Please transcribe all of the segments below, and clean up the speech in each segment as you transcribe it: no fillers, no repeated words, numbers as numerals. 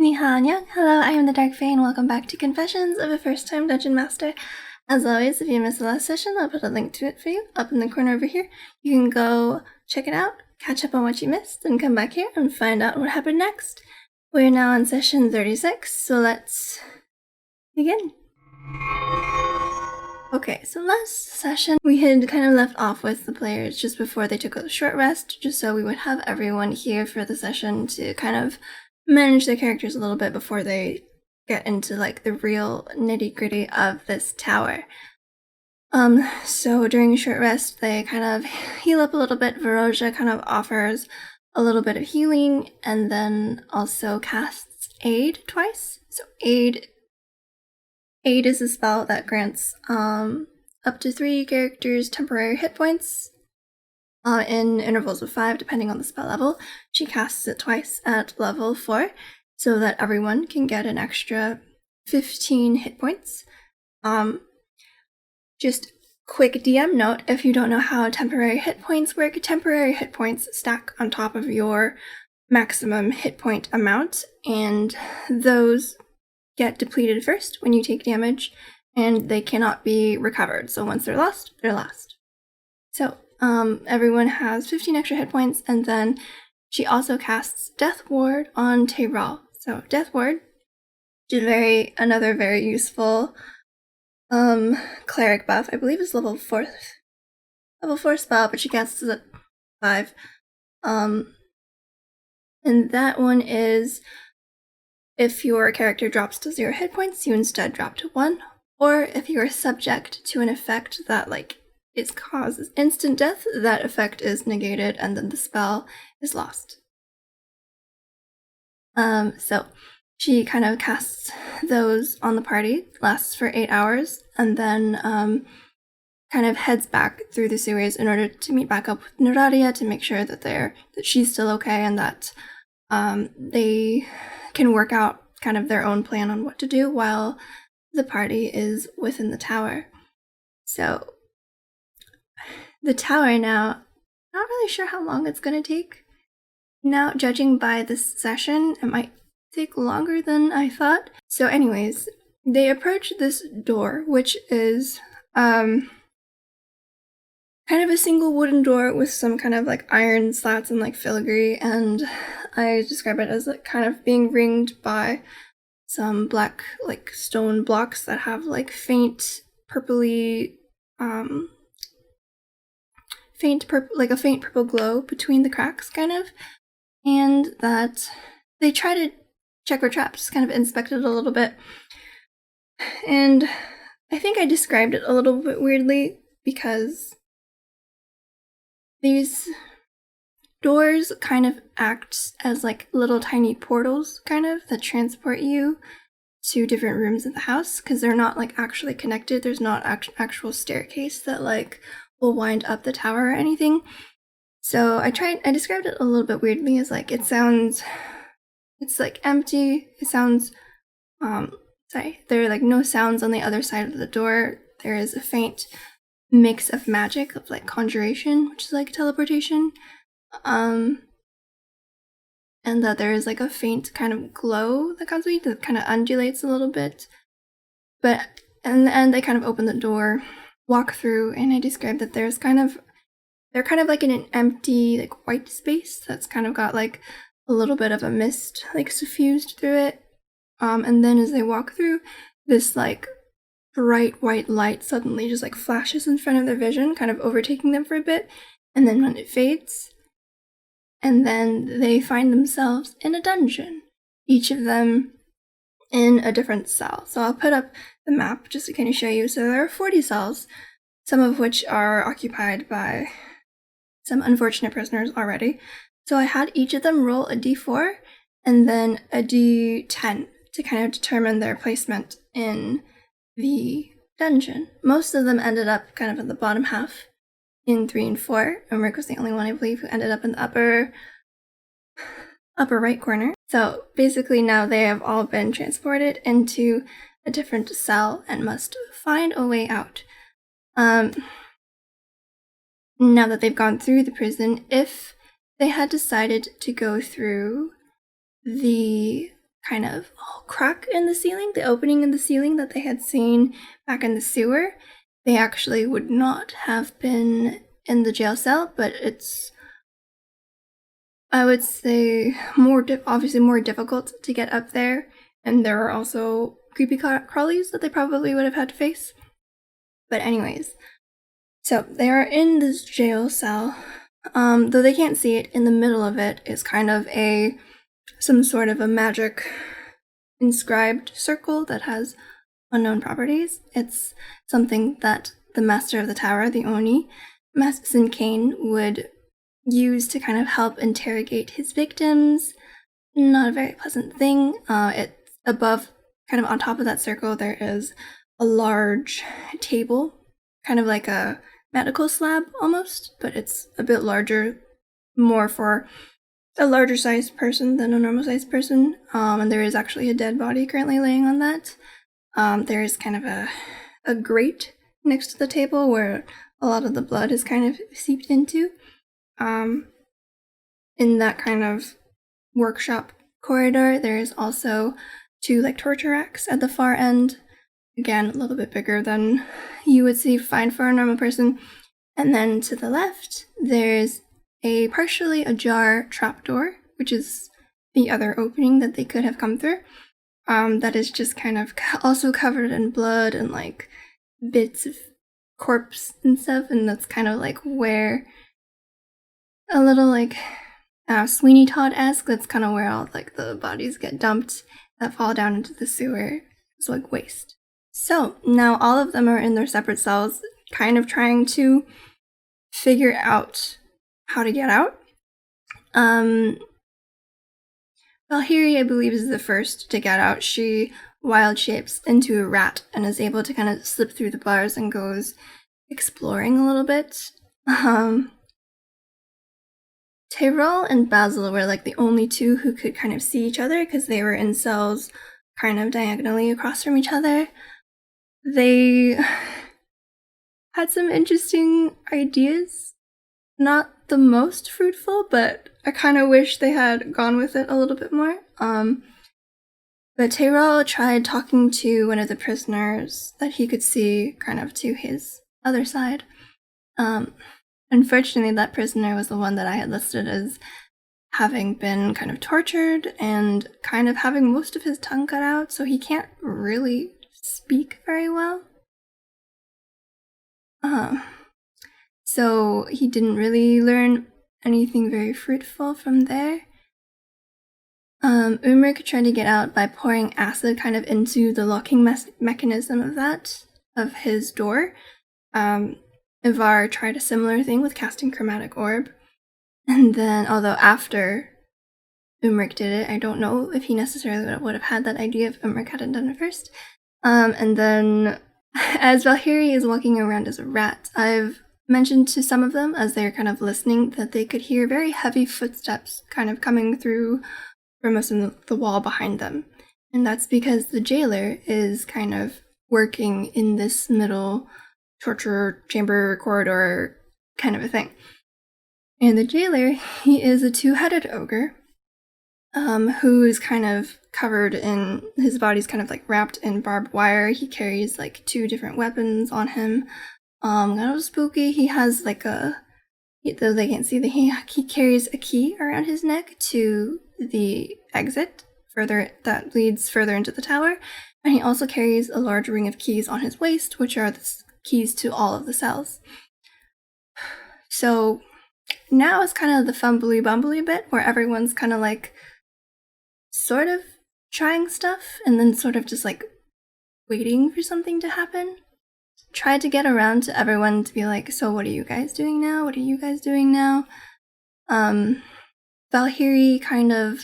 Ni hao annyeong. Hello, I am the Dark Fae, and welcome back to Confessions of a First-Time Dungeon Master. As always, if you missed the last session, I'll put a link to it for you up in the corner over here. You can go check it out, catch up on what you missed, and come back here and find out what happened next. We're now on session 36, so let's begin. Okay, so last session we had kind of left off with the players just before they took a short rest, just so we would have everyone here for the session to kind of manage their characters a little bit before they get into like the real nitty-gritty of this tower. So during a short rest, they kind of heal up a little bit. Varoja kind of offers a little bit of healing and then also casts Aid twice. So Aid is a spell that grants up to 3 characters temporary hit points in intervals of 5, depending on the spell level. She casts it twice at level 4, so that everyone can get an extra 15 hit points. Just quick DM note, if you don't know how temporary hit points work, temporary hit points stack on top of your maximum hit point amount, and those get depleted first when you take damage, and they cannot be recovered. So once they're lost, they're lost. So everyone has 15 extra hit points, and then she also casts Death Ward on Tayral. So Death Ward is another very useful cleric buff. I believe it's level 4 spell, but she casts it at 5. And that one is if your character drops to 0 hit points, you instead drop to 1, or if you are subject to an effect that it causes instant death, that effect is negated and then the spell is lost. So she kind of casts those on the party, lasts for 8 hours, and then kind of heads back through the sewers in order to meet back up with Nuradia to make sure that she's still okay and that they can work out kind of their own plan on what to do while the party is within the tower. So the tower now, not really sure how long it's going to take. Now, judging by this session, it might take longer than I thought. So anyways, they approach this door, which is kind of a single wooden door with some kind of iron slats and filigree, and I describe it as kind of being ringed by some black stone blocks that have faint purpley faint purple glow between the cracks, kind of, and that they try to check for traps, kind of inspect it a little bit, and I think I described it a little bit weirdly because these doors kind of act as little tiny portals, kind of, that transport you to different rooms of the house, because they're not actually connected. There's not actual staircase that will wind up the tower or anything. So I described it a little bit weirdly as it's empty. It sounds there are no sounds on the other side of the door. There is a faint mix of magic of conjuration, which is teleportation, and that there is a faint kind of glow that comes with it that kind of undulates a little bit. But in the end, they kind of open the door, walk through, and I described that they're kind of in an empty white space that's kind of got a little bit of a mist suffused through it. And then as they walk through, this bright white light suddenly just flashes in front of their vision, kind of overtaking them for a bit, and then when it fades, and then they find themselves in a dungeon, each of them in a different cell. So I'll put up the map just to kind of show you. So there are 40 cells, some of which are occupied by some unfortunate prisoners already. So I had each of them roll a d4 and then a d10 to kind of determine their placement in the dungeon. Most of them ended up kind of at the bottom half in 3 and 4, and Rick was the only one, I believe, who ended up in the upper right corner. So basically now they have all been transported into a different cell and must find a way out. Now that they've gone through the prison, if they had decided to go through the kind of crack in the ceiling, the opening in the ceiling that they had seen back in the sewer. They actually would not have been in the jail cell, but it's, I would say, obviously more difficult to get up there, and there are also creepy crawlies that they probably would have had to face. But anyways, so they are in this jail cell. Though they can't see it, in the middle of it is kind of some sort of a magic inscribed circle that has unknown properties. It's something that the master of the tower, the Oni, Masterson Kane, would use to kind of help interrogate his victims. Not a very pleasant thing. It's above, kind of on top of that circle, there is a large table, kind of like a medical slab almost, but it's a bit larger, more for a larger sized person than a normal sized person. And there is actually a dead body currently laying on that. There is kind of a grate next to the table where a lot of the blood is kind of seeped into. In that kind of workshop corridor, there is also 2 like torture racks at the far end. Again, a little bit bigger than you would see fine for a normal person. And then to the left, there's a partially ajar trapdoor, which is the other opening that they could have come through. That is just kind of also covered in blood and like bits of corpse and stuff, and that's kind of like where a little like Sweeney Todd-esque, that's kind of where all like the bodies get dumped that fall down into the sewer. It's like waste. So now all of them are in their separate cells, kind of trying to figure out how to get out. Valhyrie, I believe, is the first to get out. She wild shapes into a rat and is able to kind of slip through the bars and goes exploring a little bit. Tyrell and Basil were like the only 2 who could kind of see each other because they were in cells kind of diagonally across from each other. They had some interesting ideas. Not the most fruitful, but I kind of wish they had gone with it a little bit more. But Tyrell tried talking to one of the prisoners that he could see kind of to his other side. Unfortunately, that prisoner was the one that I had listed as having been kind of tortured and kind of having most of his tongue cut out, so he can't really speak very well. So he didn't really learn anything very fruitful from there. Umric tried to get out by pouring acid kind of into the locking mechanism of his door. Ivar tried a similar thing with casting chromatic orb. And then, although after Umric did it, I don't know if he necessarily would have had that idea if Umric hadn't done it first. And then, as Valhyrie is walking around as a rat, I've mentioned to some of them as they're kind of listening that they could hear very heavy footsteps kind of coming through from us in the wall behind them. And that's because the jailer is kind of working in this middle torture chamber corridor kind of a thing. And the jailer, he is a 2-headed ogre, who is kind of covered in, his body's kind of like wrapped in barbed wire. He carries like 2 different weapons on him. Kind of spooky. He has like though they can't see, he carries a key around his neck to the exit that leads further into the tower. And he also carries a large ring of keys on his waist, which are the keys to all of the cells. So now it's kind of the fumbly bumbly bit where everyone's kind of like sort of trying stuff and then sort of just like waiting for something to happen. Tried to get around to everyone to be like, so what are you guys doing now? What are you guys doing now? Valhyrie kind of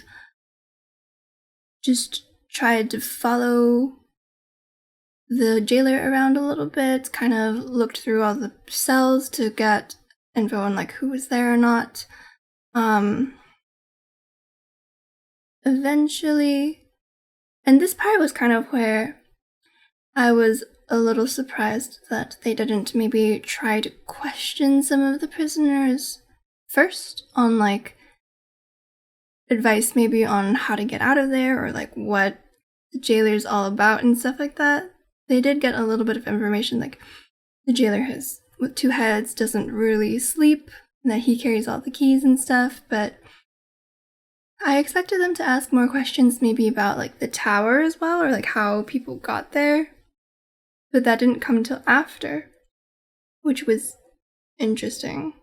just tried to follow the jailer around a little bit, kind of looked through all the cells to get info on like who was there or not. Eventually, and this part was kind of where I was a little surprised that they didn't maybe try to question some of the prisoners first on like advice maybe on how to get out of there, or like what the jailer's all about and stuff like that. They did get a little bit of information, like the jailer has with 2 heads, doesn't really sleep, and that he carries all the keys and stuff, but I expected them to ask more questions maybe about like the tower as well, or like how people got there, but that didn't come till after, which was interesting.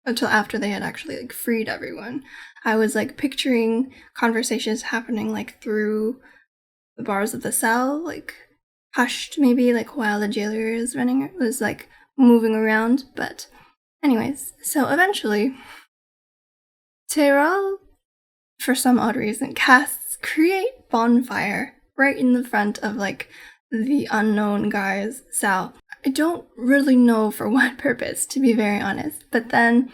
Until after they had actually like freed everyone. I was like picturing conversations happening like through the bars of the cell, like hushed maybe, like while the jailer was like moving around. But anyways, so eventually Tyrell, for some odd reason, casts create bonfire right in the front of like the unknown guy's cell. I don't really know for what purpose, to be very honest. But then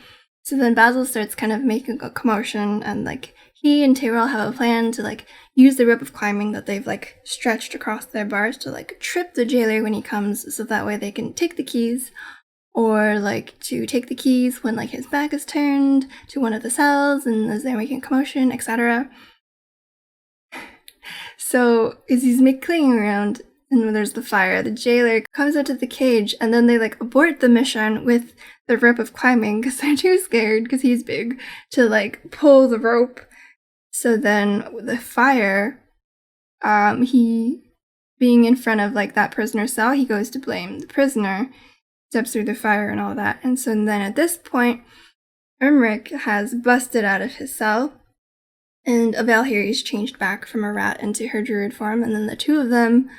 Basil starts kind of making a commotion, and like he and Tyrell have a plan to like use the rope of climbing that they've like stretched across their bars to like trip the jailer when he comes, so that way they can take the keys, or like to take the keys when like his back is turned to one of the cells and as they're making a commotion, etc. So as he's clinging around, and when there's the fire, the jailer comes out of the cage, and then they like abort the mission with the rope of climbing because they're too scared, because he's big, to like pull the rope. So then with the fire, he being in front of like that prisoner's cell, he goes to blame the prisoner, steps through the fire and all that. And so then at this point, Ermric has busted out of his cell, and Avalhiri's changed back from a rat into her druid form, and then the two of them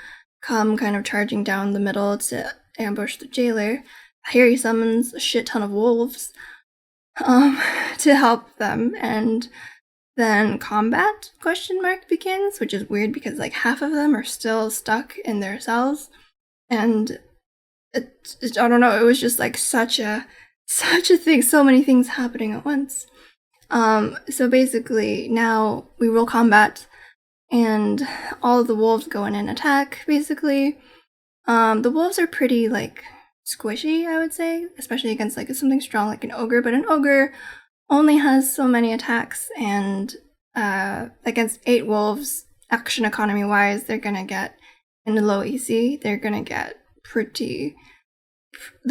come kind of charging down the middle to ambush the jailer. Harry summons a shit ton of wolves to help them, and then combat begins, which is weird because like half of them are still stuck in their cells, and I don't know, it was just like such a thing, so many things happening at once. So basically now we roll combat, and all of the wolves go in and attack, basically. The wolves are pretty, like, squishy, I would say, especially against, like, something strong like an ogre, but an ogre only has so many attacks, and against 8 wolves, action economy-wise, they're gonna get, in the low EC, they're gonna get the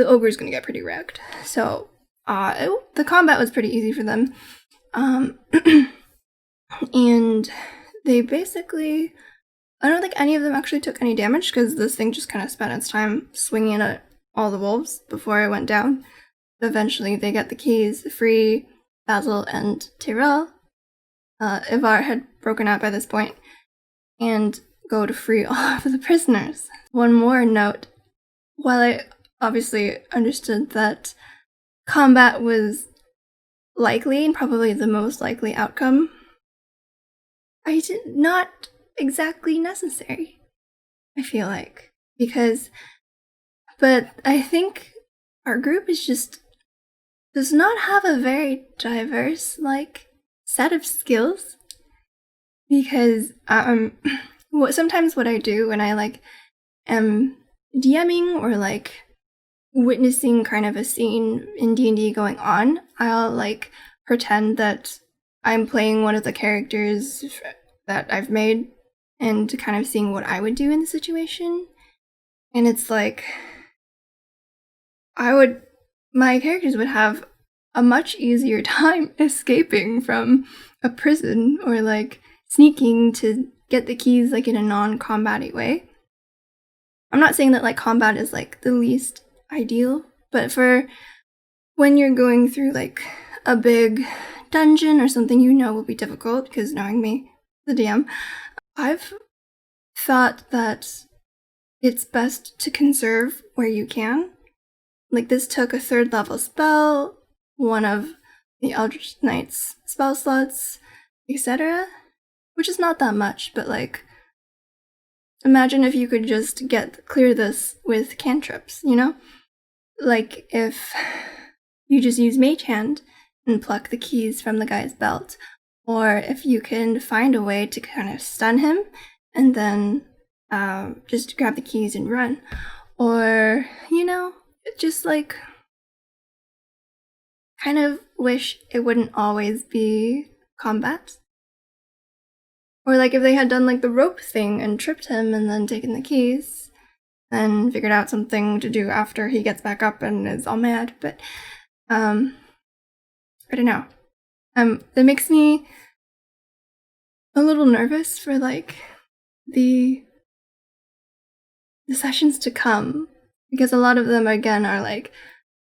ogre's gonna get pretty wrecked. So, the combat was pretty easy for them. And they basically, I don't think any of them actually took any damage, because this thing just kind of spent its time swinging at all the wolves before it went down. Eventually, they get the keys, free Basil and Tyrell. Ivar had broken out by this point, and go to free all of the prisoners. One more note, while I obviously understood that combat was likely, and probably the most likely outcome, I did not exactly necessary, I feel like, but I think our group does not have a very diverse, like, set of skills, because, sometimes what I do when I, like, am DMing or, like, witnessing kind of a scene in D&D going on, I'll, like, pretend that I'm playing one of the characters that I've made, and kind of seeing what I would do in the situation. And it's like, my characters would have a much easier time escaping from a prison, or like sneaking to get the keys like in a non-combat-y way. I'm not saying that like combat is like the least ideal, but for when you're going through like a big dungeon or something you know will be difficult, because knowing me, the DM, I've thought that it's best to conserve where you can. Like, this took a 3rd level spell, one of the Eldritch Knight's spell slots, etc. Which is not that much, but like, imagine if you could just clear this with cantrips, you know? Like, if you just use Mage Hand and pluck the keys from the guy's belt, or if you can find a way to kind of stun him and then just grab the keys and run. Or, you know, just like, kind of wish it wouldn't always be combat. Or like if they had done like the rope thing and tripped him and then taken the keys and figured out something to do after he gets back up and is all mad. But I don't know. That makes me a little nervous for like the sessions to come, because a lot of them again are like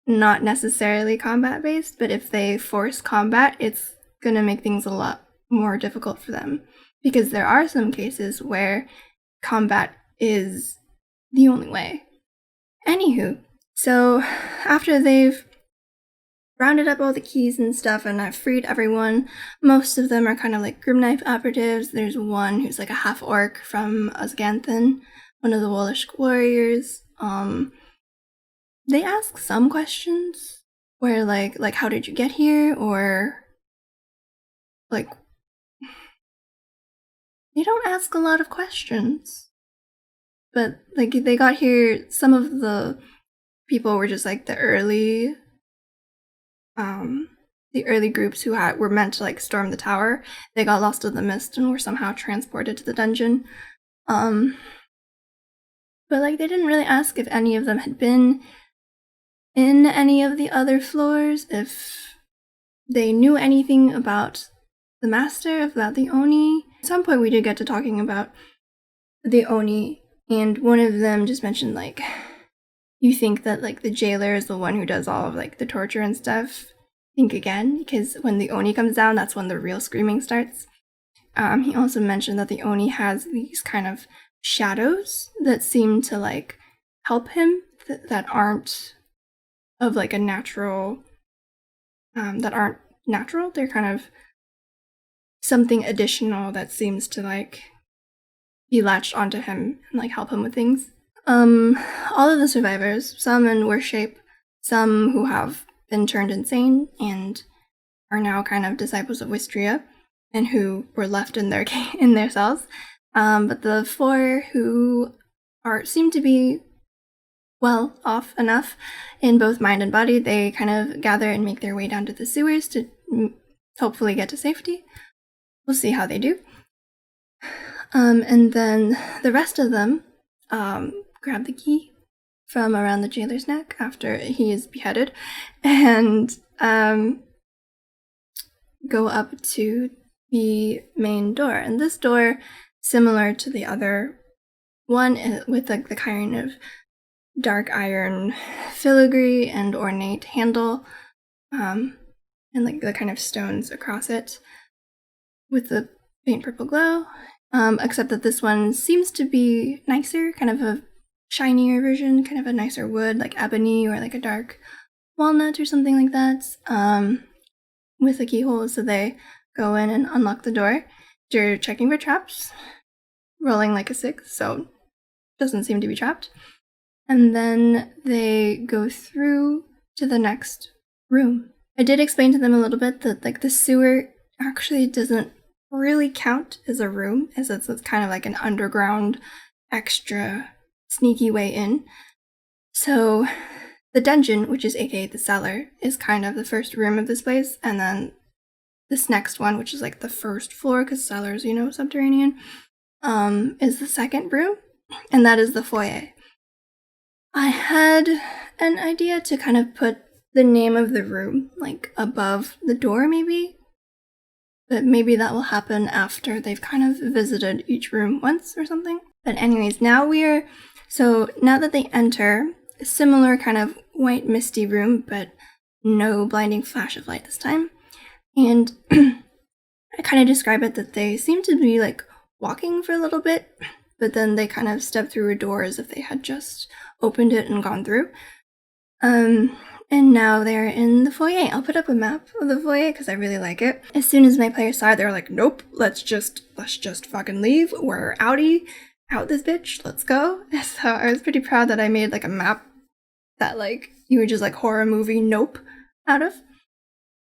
not necessarily combat based, but if they force combat, it's gonna make things a lot more difficult for them, because there are some cases where combat is the only way. Anywho, so after they've rounded up all the keys and stuff and I've freed everyone, most of them are kind of like Grimknife operatives. There's one who's like a half-orc from Osganthan, one of the Walish warriors. They ask some questions where like how did you get here, or like they don't ask a lot of questions. But like they got here, some of the people were just like the early groups who were meant to like storm the tower. They got lost in the mist and were somehow transported to the dungeon. But like they didn't really ask if any of them had been in any of the other floors, if they knew anything about the master, about the Oni. At some point we did get to talking about the Oni, and one of them just mentioned like, you think that like the jailer is the one who does all of like the torture and stuff. Think again, because when the Oni comes down, that's when the real screaming starts. He also mentioned that the Oni has these kind of shadows that seem to like help him, that aren't of like a natural, that aren't natural. They're kind of something additional that seems to like be latched onto him and like help him with things. All of the survivors, some in worse shape, some who have been turned insane and are now kind of disciples of Wistria and who were left in their cells. But the 4 who seem to be well off enough in both mind and body, they kind of gather and make their way down to the sewers to hopefully get to safety. We'll see how they do. And then the rest of them grab the key from around the jailer's neck after he is beheaded and go up to the main door. And this door, similar to the other one, with like the kind of dark iron filigree and ornate handle, and like the kind of stones across it with the faint purple glow, except that this one seems to be nicer, kind of a shinier version, kind of a nicer wood, like ebony or like a dark walnut or something like that, with a keyhole. So they go in and unlock the door. They're checking for traps, rolling like a 6, so doesn't seem to be trapped. And then they go through to the next room. I did explain to them a little bit that like the sewer actually doesn't really count as a room, as it's kind of like an underground extra sneaky way in. So the dungeon, which is aka the cellar, is kind of the first room of this place, and then this next one, which is like the first floor, because cellars, you know, subterranean, is the second room, and that is the foyer. I had an idea to kind of put the name of the room like above the door, maybe, but maybe that will happen after they've kind of visited each room once or something. But anyways, now that they enter a similar kind of white misty room, but no blinding flash of light this time. And I kind of describe it that they seem to be like walking for a little bit, but then they kind of step through a door as if they had just opened it and gone through. And now they're in the foyer. I'll put up a map of the foyer because I really like it. As soon as my players saw it, they were like, nope, let's just fucking leave. We're out this bitch, let's go. So I was pretty proud that I made like a map that like you would just like horror movie nope out of.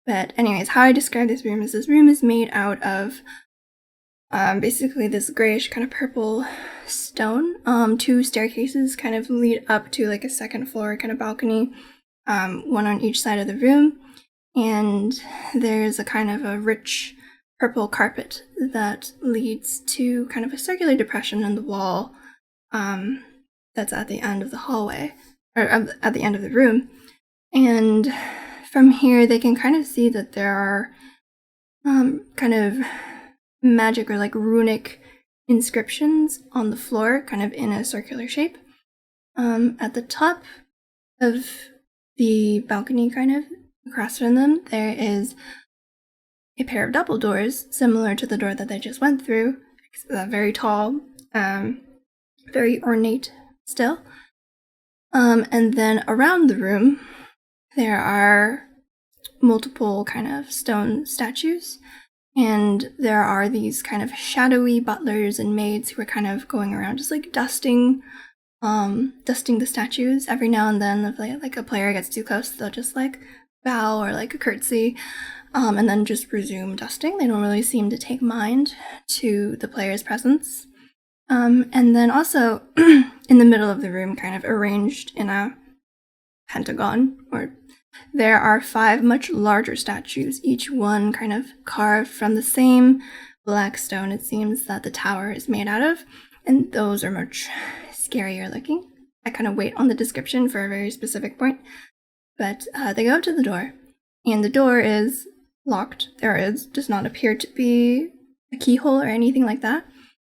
But anyways, how I describe this room is made out of basically this grayish kind of purple stone. 2 staircases kind of lead up to like a second floor kind of balcony, one on each side of the room, and there's a kind of a rich purple carpet that leads to kind of a circular depression in the wall that's at the end of the hallway, or at the end of the room. And from here, they can kind of see that there are kind of magic or like runic inscriptions on the floor, kind of in a circular shape. At the top of the balcony, kind of across from them, there is a pair of double doors, similar to the door that they just went through, very tall, very ornate still. And then around the room, there are multiple kind of stone statues, and there are these kind of shadowy butlers and maids who are kind of going around just like dusting the statues. Every now and then, if like a player gets too close, they'll just like bow or like a curtsy, and then just resume dusting. They don't really seem to take mind to the player's presence. And then also in the middle of the room, kind of arranged in a pentagon, there are 5 much larger statues, each one kind of carved from the same black stone it seems that the tower is made out of, and those are much scarier looking. I kind of wait on the description for a very specific point, but they go up to the door, and the door is locked. Does not appear to be a keyhole or anything like that,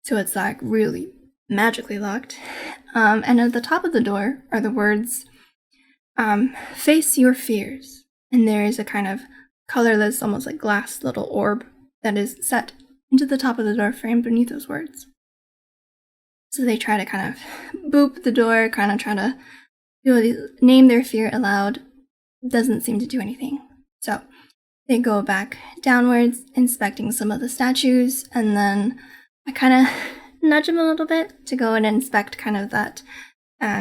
so it's like really magically locked. And at the top of the door are the words, face your fears. And there is a kind of colorless, almost like glass little orb that is set into the top of the door frame beneath those words. So they try to kind of boop the door, kind of try to name their fear aloud. Doesn't seem to do anything. So they go back downwards, inspecting some of the statues, and then I kind of nudge them a little bit to go and inspect kind of that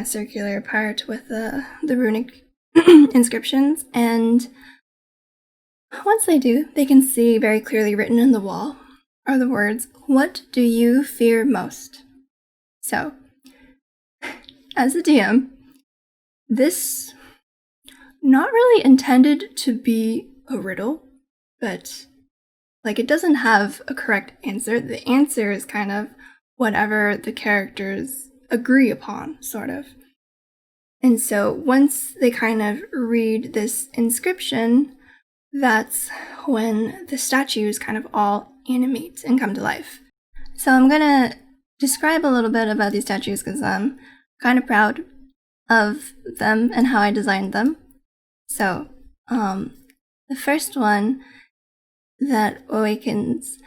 circular part with the runic inscriptions. And once they do, they can see very clearly written in the wall are the words, "What do you fear most?" So, as a DM, this not really intended to be a riddle, but like it doesn't have a correct answer. The answer is kind of whatever the characters agree upon, sort of. And so once they kind of read this inscription, that's when the statues kind of all animate and come to life. So I'm gonna describe a little bit about these statues because I'm kind of proud of them and how I designed them. So, the first one that awakens,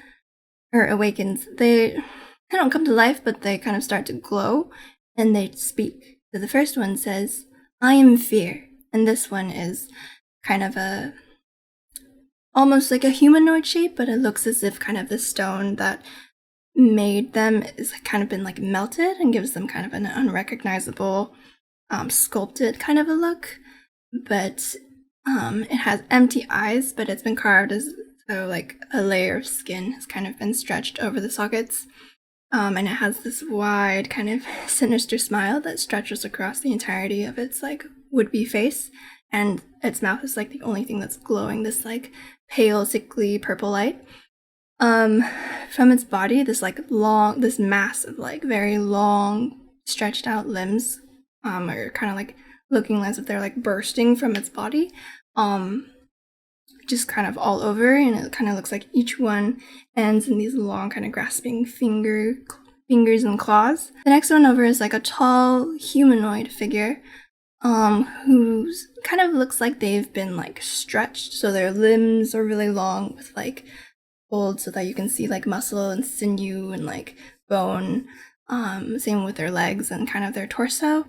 they don't come to life, but they kind of start to glow and they speak. So the first one says, "I am fear." And this one is kind of almost like a humanoid shape, but it looks as if kind of the stone that made them is kind of been like melted and gives them kind of an unrecognizable, sculpted kind of a look. But it has empty eyes, but it's been carved as though like a layer of skin has kind of been stretched over the sockets. And it has this wide kind of sinister smile that stretches across the entirety of its like would-be face, and its mouth is like the only thing that's glowing this like pale, sickly purple light. From its body, this mass of like very long, stretched out limbs, are kind of like looking as if they're like bursting from its body, just kind of all over, and it kind of looks like each one ends in these long kind of grasping fingers and claws. The next one over is like a tall humanoid figure, who's kind of looks like they've been like stretched, so their limbs are really long with like folds so that you can see like muscle and sinew and like bone. Same with their legs and kind of their torso.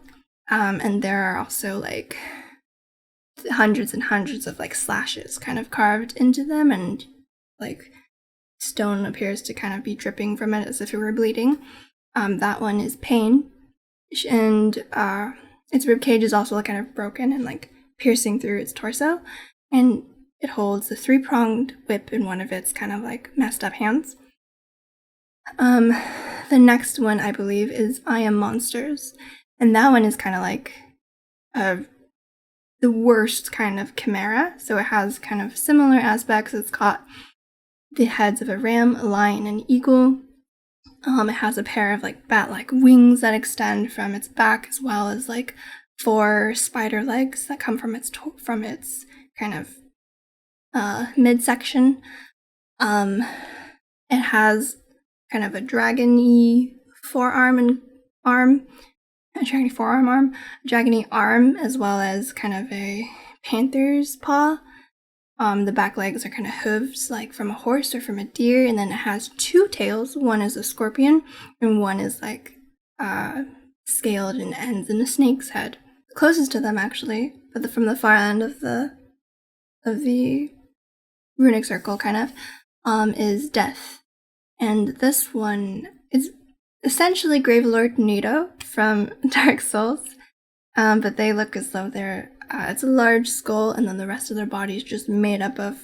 And there are also like hundreds and hundreds of like slashes kind of carved into them, and like stone appears to kind of be dripping from it as if it were bleeding. That one is Pain, and its ribcage is also kind of broken and like piercing through its torso, and it holds a 3-pronged whip in one of its kind of like messed up hands. The next one I believe is I Am Monsters, and that one is kind of like the worst kind of chimera. So it has kind of similar aspects. It's got the heads of a ram, a lion, and an eagle. It has a pair of like bat-like wings that extend from its back, as well as like 4 spider legs that come from its kind of midsection. It has kind of a dragony forearm, dragony arm, as well as kind of a panther's paw. The back legs are kind of hooves, like from a horse or from a deer, and then it has 2 tails. One is a scorpion, and one is like scaled and ends in a snake's head. Closest to them, actually, but from the far end of the runic circle, kind of, is Death. And this one is essentially Gravelord Nito from Dark Souls, but they look as though they're it's a large skull, and then the rest of their body is just made up of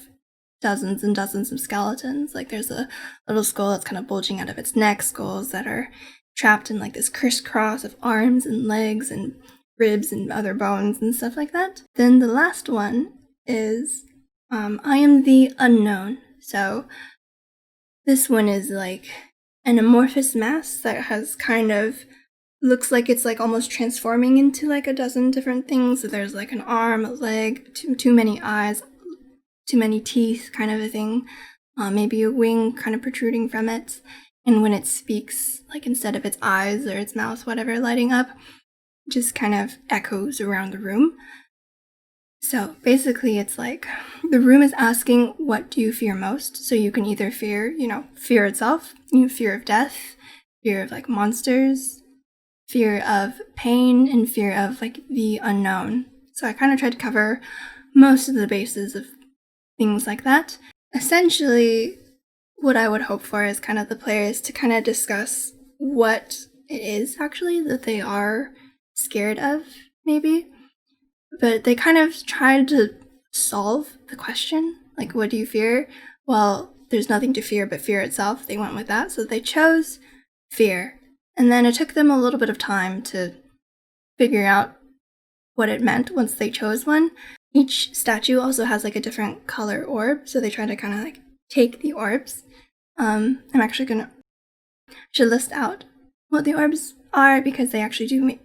dozens and dozens of skeletons. Like there's a little skull that's kind of bulging out of its neck, skulls that are trapped in like this crisscross of arms and legs and ribs and other bones and stuff like that. Then the last one is I am the Unknown. So this one is like an amorphous mass that has kind of looks like it's like almost transforming into like a dozen different things. So there's like an arm, a leg, too many eyes, too many teeth, kind of a thing. Maybe a wing kind of protruding from it. And when it speaks, like instead of its eyes or its mouth, whatever, lighting up, just kind of echoes around the room. So basically it's like the room is asking, what do you fear most? So you can either fear, fear itself, fear of death, fear of like monsters, fear of pain, and fear of like the unknown. So I kind of tried to cover most of the bases of things like that. Essentially, what I would hope for is kind of the players to kind of discuss what it is actually that they are scared of, maybe. But they kind of tried to solve the question, like, what do you fear? Well, there's nothing to fear but fear itself. They went with that, so they chose fear. And then it took them a little bit of time to figure out what it meant once they chose one. Each statue also has like a different color orb, so they try to kind of like take the orbs. I'm actually should list out what the orbs are, because they actually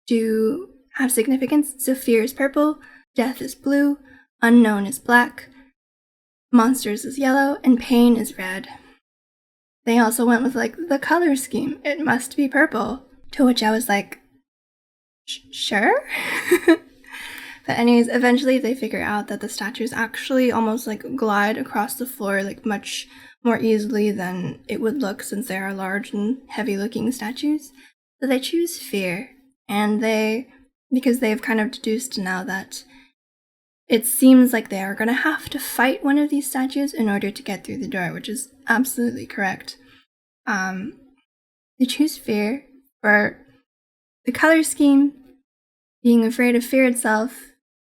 do have significance. So fear is purple, death is blue, unknown is black, monsters is yellow, and pain is red. They also went with like the color scheme. It must be purple. To which I was like, sure? But anyways, eventually they figure out that the statues actually almost like glide across the floor like much more easily than it would look, since they are large and heavy looking statues. So they choose fear, and because they've kind of deduced now that it seems like they are going to have to fight one of these statues in order to get through the door, which is absolutely correct. They choose fear for the color scheme, being afraid of fear itself,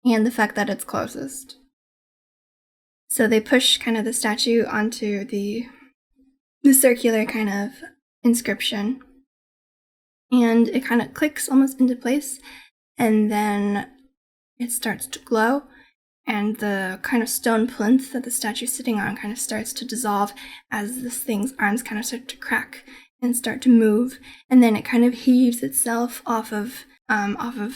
and the fact that it's closest. So they push kind of the statue onto the circular kind of inscription, and it kind of clicks almost into place, and then it starts to glow, and the kind of stone plinth that the statue's sitting on kind of starts to dissolve as this thing's arms kind of start to crack and start to move, and then it kind of heaves itself off of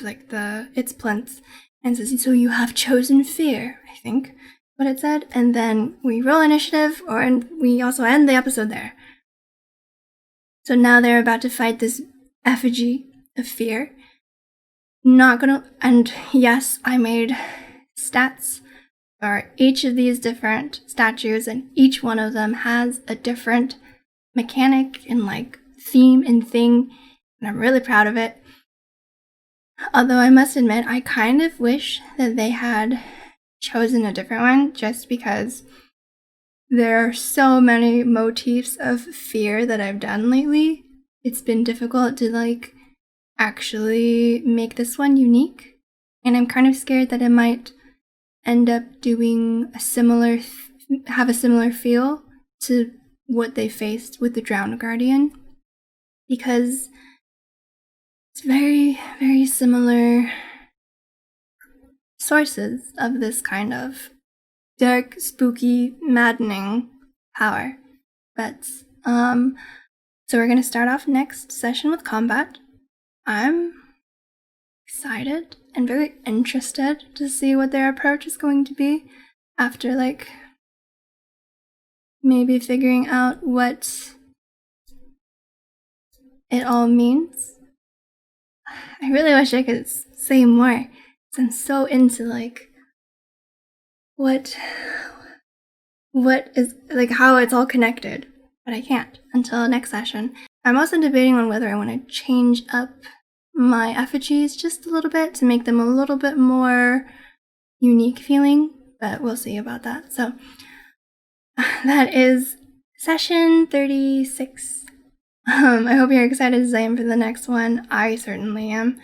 like its plinth and says, "So you have chosen fear," I think what it said, and then we roll initiative, and we also end the episode there. So now they're about to fight this effigy of fear. And yes, I made stats for each of these different statues, and each one of them has a different mechanic and like theme and thing, and I'm really proud of it. Although I must admit, I kind of wish that they had chosen a different one, just because there are so many motifs of fear that I've done lately. It's been difficult to like actually make this one unique, and I'm kind of scared that it might end up doing have a similar feel to what they faced with the Drowned Guardian, because it's very, very similar sources of this kind of dark, spooky, maddening power. But so we're gonna start off next session with combat. I'm excited and very interested to see what their approach is going to be after like maybe figuring out what it all means. I really wish I could say more, because I'm so into like what is like how it's all connected, but I can't until next session. I'm also debating on whether I want to change up my effigies just a little bit to make them a little bit more unique feeling, but we'll see about that. So that is session 36. I hope you're excited as I am for the next one. I certainly am.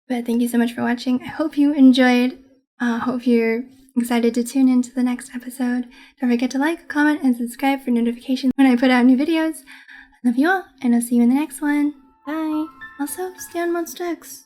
But thank you so much for watching. I hope you enjoyed. Hope you're excited to tune into the next episode. Don't forget to like, comment, and subscribe for notifications when I put out new videos. I love you all, and I'll see you in the next one. Bye. Also, stay on Monster X.